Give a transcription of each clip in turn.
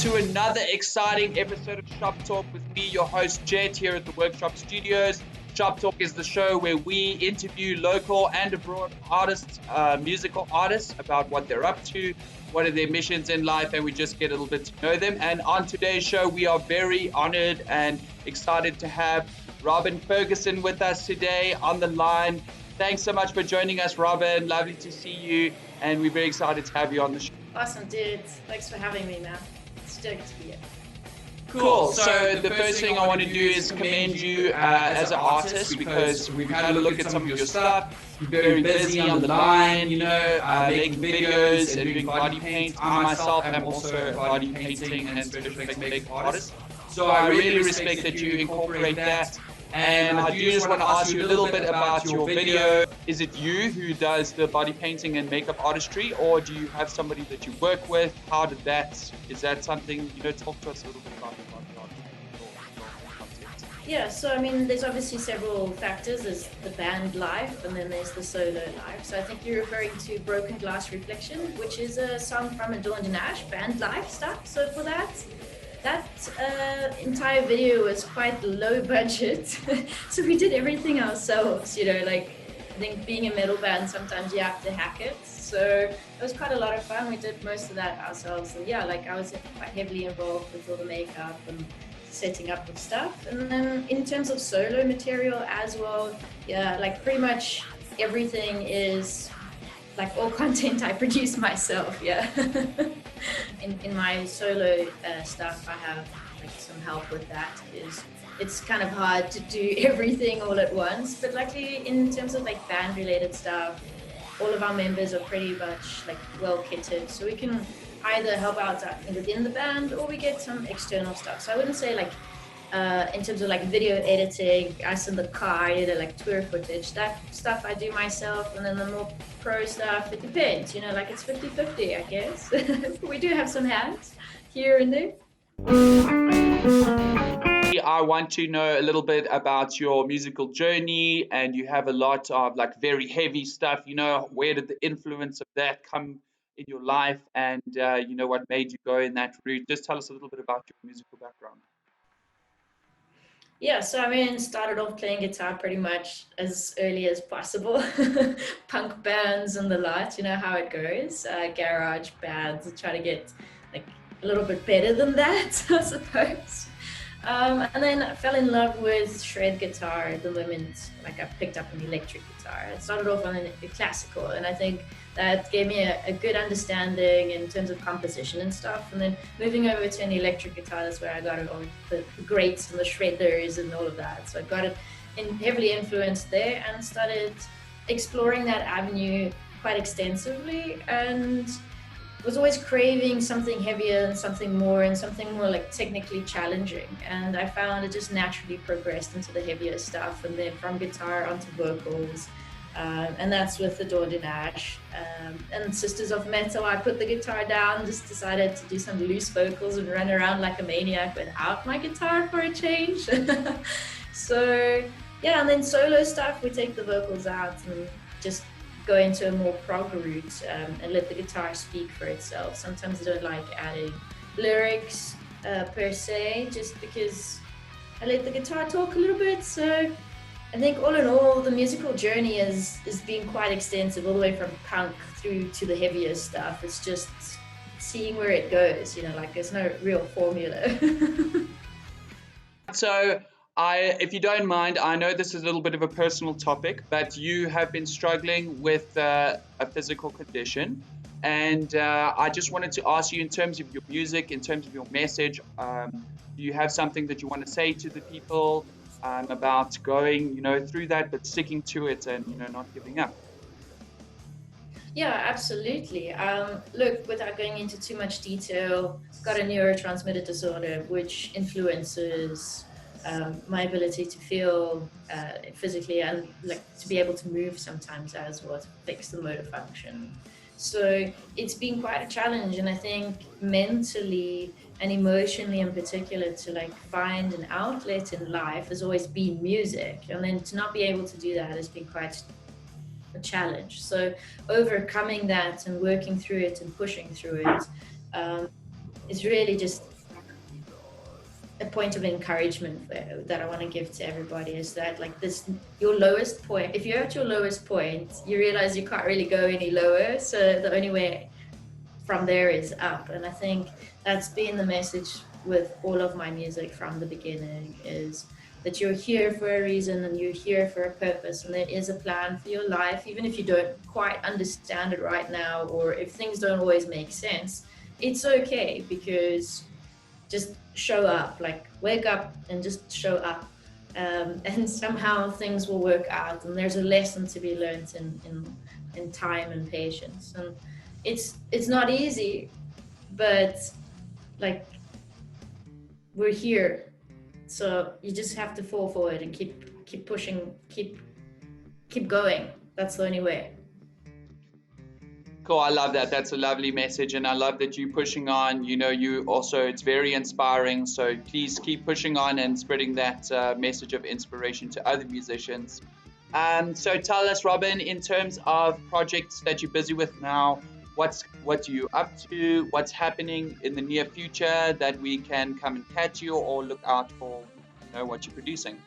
To another exciting episode of Shop Talk with me, your host Jet, here at the Workshop Studios. Shop Talk is the show where we interview local and abroad artists, musical artists, about what they're up to, what are their missions in life, and we just get a little bit to know them. And on today's show, we are very honored and excited to have Robyn Ferguson with us today on the line. Thanks so much for joining us, Robyn. Lovely to see you, and we're very excited to have you on the show. Awesome, dude. Thanks for having me, man. Stoked to be here. Cool. So the first thing I want to do is commend you as an artist, because we've had a look at some of your stuff. You're very busy on the line, making videos and doing body paint. I myself am also a body painting and special effects makeup artist. So I really respect that you incorporate that. And I do just want to ask you a little bit about your video. Is it you who does the body painting and makeup artistry, or do you have somebody that you work with? Is that something, talk to us a little bit about your content. Yeah, so I mean, there's obviously several factors. There's the band life, and then there's the solo life. So I think you're referring to Broken Glass Reflection, which is a song from Adorned band life stuff. So for that entire video was quite low budget. So we did everything ourselves, I think being a metal band, sometimes you have to hack it. So it was quite a lot of fun. We did most of that ourselves. And yeah, I was quite heavily involved with all the makeup and setting up of stuff. And then in terms of solo material as well, yeah, pretty much everything is all content I produce myself, yeah. In my solo stuff, I have some help with that, because it's kind of hard to do everything all at once. But luckily, in terms of band related stuff, all of our members are pretty much well kitted, so we can either help out within the band, or we get some external stuff. So I wouldn't say in terms of video editing, us in the car, tour footage, that stuff I do myself. And then the more pro stuff, it depends, it's 50-50, I guess. We do have some hands here and there. I want to know a little bit about your musical journey, and you have a lot of very heavy stuff. Where did the influence of that come in your life, and what made you go in that route? Just tell us a little bit about your musical background. Yeah, so I mean, started off playing guitar pretty much as early as possible. Punk bands and the lot, how it goes. Garage bands, try to get a little bit better than that, I suppose. And then I fell in love with shred guitar the moment I picked up an electric guitar. I started off on a classical, and I think that gave me a good understanding in terms of composition and stuff. And then moving over to an electric guitar, that's where I got it all, the grates and the shredders and all of that. So I got it heavily influenced there and started exploring that avenue quite extensively, and was always craving something heavier and something more like technically challenging. And I found it just naturally progressed into the heavier stuff, and then from guitar onto vocals. And that's with Adorned in Ash. And Sisters of Metal, I put the guitar down, just decided to do some loose vocals and run around like a maniac without my guitar for a change. So yeah, and then solo stuff, we take the vocals out and just go into a more prog route, and let the guitar speak for itself. Sometimes I don't like adding lyrics per se, just because I let the guitar talk a little bit. So I think all in all, the musical journey is been quite extensive, all the way from punk through to the heavier stuff. It's just seeing where it goes, like there's no real formula. So if you don't mind, I know this is a little bit of a personal topic, but you have been struggling with a physical condition. And I just wanted to ask you, in terms of your music, in terms of your message, do you have something that you want to say to the people about going, through that, but sticking to it and, not giving up? Yeah, absolutely. Look, without going into too much detail, I've got a neurotransmitter disorder, which influences my ability to feel physically, and like to be able to move sometimes as well, to fix the motor function. So it's been quite a challenge, and I think mentally and emotionally in particular, to like find an outlet in life has always been music, and then to not be able to do that has been quite a challenge. So overcoming that and working through it and pushing through it is really just a point of encouragement that I want to give to everybody, is that like this, your lowest point, if you're at your lowest point, you realize you can't really go any lower. So the only way from there is up. And I think that's been the message with all of my music from the beginning, is that you're here for a reason and you're here for a purpose, and there is a plan for your life, even if you don't quite understand it right now, or if things don't always make sense. It's okay, because just show up, like wake up and just show up, and somehow things will work out, and there's a lesson to be learned in time and patience. And it's not easy, but like we're here, so you just have to fall forward and keep pushing, keep going. That's the only way. Cool, I love that. That's a lovely message, and I love that you're pushing on. You also, it's very inspiring, so please keep pushing on and spreading that message of inspiration to other musicians. So tell us, Robyn, in terms of projects that you're busy with now, what are you up to? What's happening in the near future that we can come and catch you or look out for, what you're producing?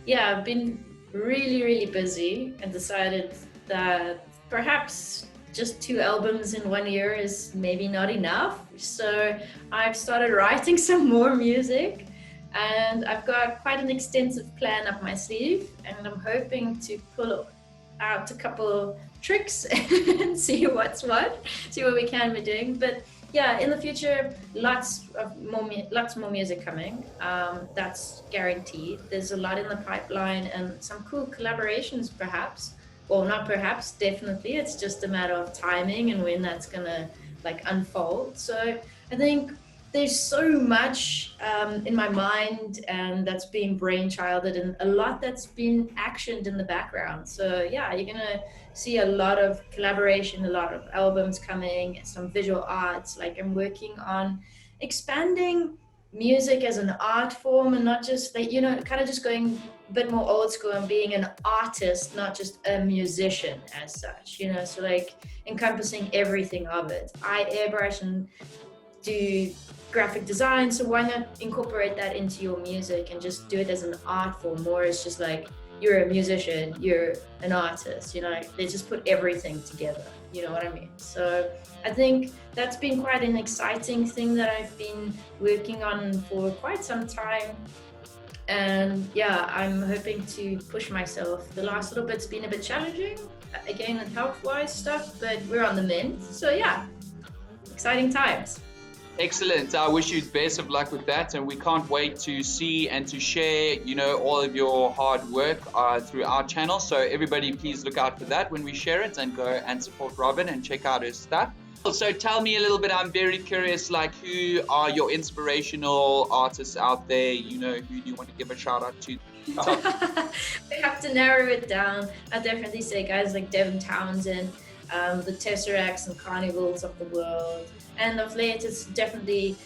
Yeah, I've been really, really busy and decided that perhaps just 2 albums in 1 year is maybe not enough. So I've started writing some more music, and I've got quite an extensive plan up my sleeve, and I'm hoping to pull out a couple tricks and see what we can be doing. But yeah, in the future, lots more music coming. That's guaranteed. There's a lot in the pipeline, and some cool collaborations perhaps. Well, not perhaps, definitely. It's just a matter of timing and when that's gonna like unfold. So I think there's so much in my mind, and that's being brainchilded, and a lot that's been actioned in the background. So yeah, you're gonna see a lot of collaboration, a lot of albums coming, some visual arts. Like I'm working on expanding music as an art form, and not just like, kind of just going a bit more old school and being an artist, not just a musician as such, so like encompassing everything of it. I airbrush and do graphic design, so why not incorporate that into your music and just do it as an art form, more as just like you're a musician, you're an artist, they just put everything together, you know what I mean? So I think that's been quite an exciting thing that I've been working on for quite some time. And yeah, I'm hoping to push myself. The last little bit's been a bit challenging, again, health-wise stuff, but we're on the mend. So yeah, exciting times. Excellent. I wish you the best of luck with that, and we can't wait to see and to share, all of your hard work through our channel. So everybody, please look out for that when we share it, and go and support Robyn and check out her stuff. So tell me a little bit. I'm very curious. Like, who are your inspirational artists out there? Who do you want to give a shout out to? We have to narrow it down. I'd definitely say guys like Devin Townsend, the Tesseracts and Carnivals of the world. And of late, it's definitely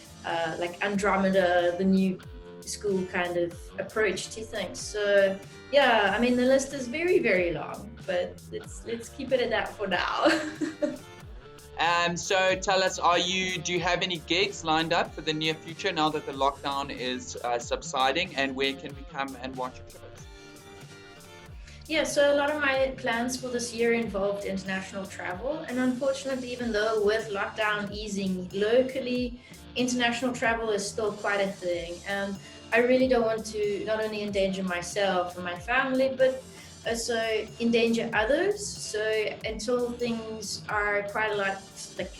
like Andromeda, the new school kind of approach to things. So yeah, I mean, the list is very, very long, but let's keep it at that for now. So tell us, do you have any gigs lined up for the near future now that the lockdown is subsiding, and where can we come and watch your shows? Yeah, so a lot of my plans for this year involved international travel, and unfortunately, even though with lockdown easing locally, international travel is still quite a thing, and I really don't want to not only endanger myself and my family, but also endanger others. So until things are quite a lot, like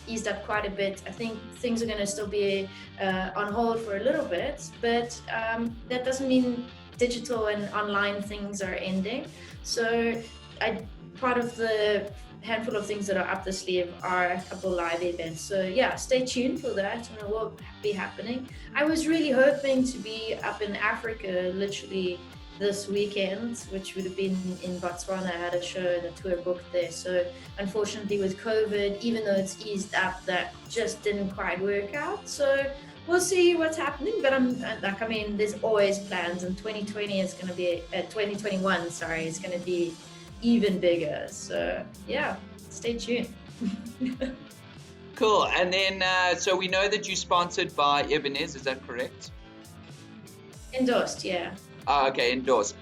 eased up quite a bit, I think things are going to still be on hold for a little bit, but that doesn't mean digital and online things are ending. So part of the handful of things that are up the sleeve are a couple live events. So yeah, stay tuned for that, and it will be happening. I was really hoping to be up in Africa literally this weekend, which would have been in Botswana. I had a show and a tour booked there. So unfortunately with COVID, even though it's eased up, that just didn't quite work out. So we'll see what's happening, but there's always plans, and 2021 is going to be even bigger. So yeah, stay tuned. Cool. And then, so we know that you're sponsored by Ibanez, is that correct? Endorsed, yeah. Okay, endorsed.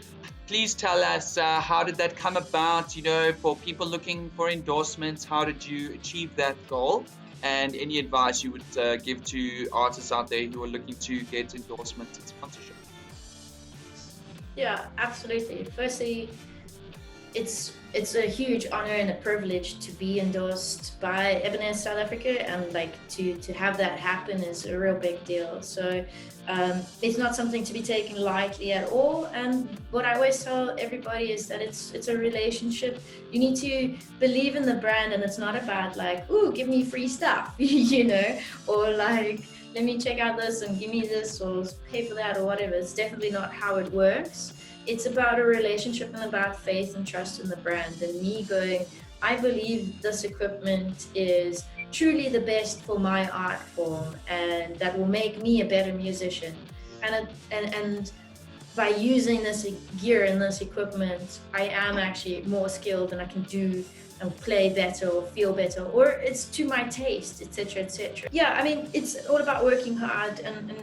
Please tell us, how did that come about? For people looking for endorsements, how did you achieve that goal? And any advice you would give to artists out there who are looking to get endorsements and sponsorship? Yeah, absolutely. Firstly, it's a huge honor and a privilege to be endorsed by Ibanez South Africa, and like to have that happen is a real big deal. So it's not something to be taken lightly at all. And what I always tell everybody is that it's a relationship. You need to believe in the brand, and it's not about like, ooh, give me free stuff, or like, let me check out this and give me this or pay for that or whatever. It's definitely not how it works. It's about a relationship and about faith and trust in the brand, and me going, I believe this equipment is truly the best for my art form, and that will make me a better musician. And by using this gear and this equipment, I am actually more skilled, and I can do and play better or feel better, or it's to my taste, etc., etc. Yeah, I mean, it's all about working hard and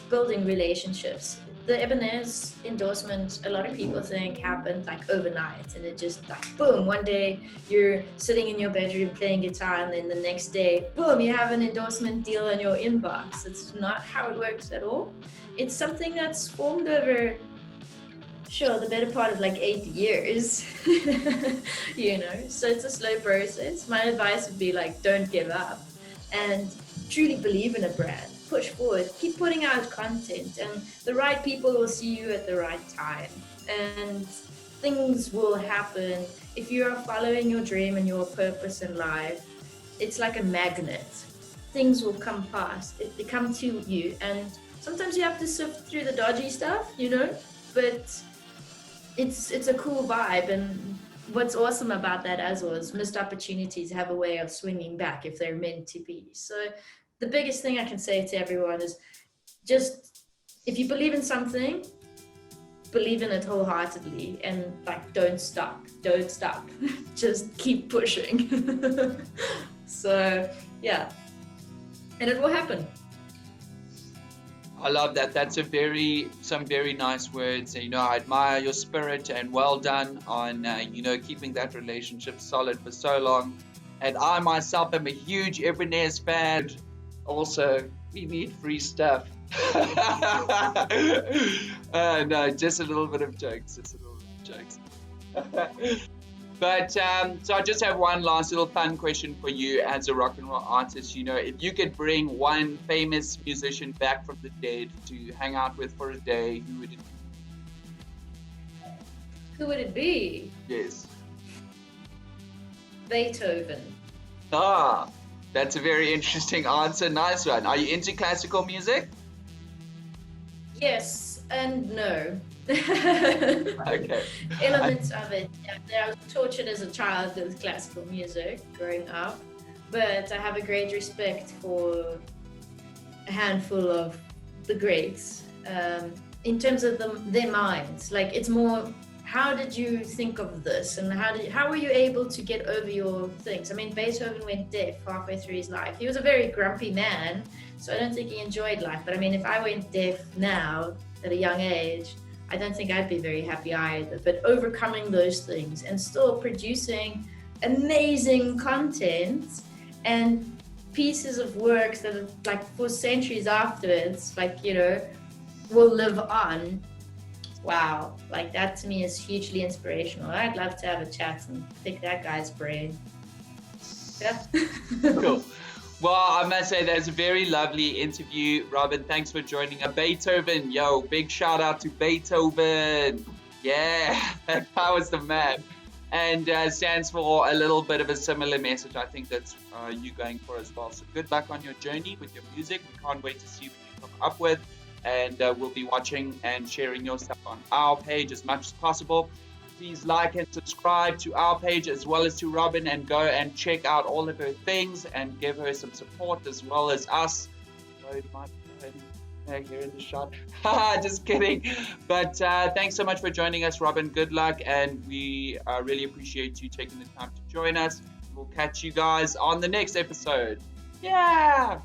building relationships. The Ibanez endorsement, a lot of people think happened like overnight, and it just like boom, one day you're sitting in your bedroom playing guitar, and then the next day, boom, you have an endorsement deal in your inbox. It's not how it works at all. It's something that's formed over, sure, the better part of like 8 years, so it's a slow process. My advice would be like, don't give up, and truly believe in a brand. Push forward, keep putting out content, and the right people will see you at the right time, and things will happen. If you are following your dream and your purpose in life, it's like a magnet. Things will come past, they come to you, and sometimes you have to sift through the dodgy stuff, but it's a cool vibe. And what's awesome about that as well is missed opportunities have a way of swinging back if they're meant to be. So the biggest thing I can say to everyone is just, if you believe in something, believe in it wholeheartedly, and like, don't stop, just keep pushing. So yeah, and it will happen. I love that. That's some very nice words. I admire your spirit, and well done on keeping that relationship solid for so long. And I myself am a huge Ibanez fan. Also, we need free stuff. No, just a little bit of jokes. But so I just have one last little fun question for you as a rock and roll artist. You know, if you could bring one famous musician back from the dead to hang out with for a day, who would it be? Who would it be? Yes. Beethoven. Ah, that's a very interesting answer. Nice one. Are you into classical music? Yes and no. Okay. Elements of it. Yeah, I was tortured as a child with classical music growing up, but I have a great respect for a handful of the greats in terms of their minds. Like, it's more, how did you think of this, and how were you able to get over your things? I mean, Beethoven went deaf halfway through his life. He was a very grumpy man, so I don't think he enjoyed life. But I mean, if I went deaf now at a young age, I don't think I'd be very happy either. But overcoming those things and still producing amazing content and pieces of works that are like for centuries afterwards, like, you know, will live on. Wow, like that to me is hugely inspirational. I'd love to have a chat and pick that guy's brain. Yeah. Cool. Well, I must say that's a very lovely interview, Robyn. Thanks for joining us. Beethoven, yo, big shout out to Beethoven. Yeah, that guy was the man. And stands for a little bit of a similar message. I think that's you going for as well. So good luck on your journey with your music. We can't wait to see what you come up with. And we'll be watching and sharing your stuff on our page as much as possible. Please like and subscribe to our page as well as to Robyn, and go and check out all of her things and give her some support as well as us. Sorry, my phone here in the shot. Just kidding. But thanks so much for joining us, Robyn. Good luck, and we really appreciate you taking the time to join us. We'll catch you guys on the next episode. Yeah!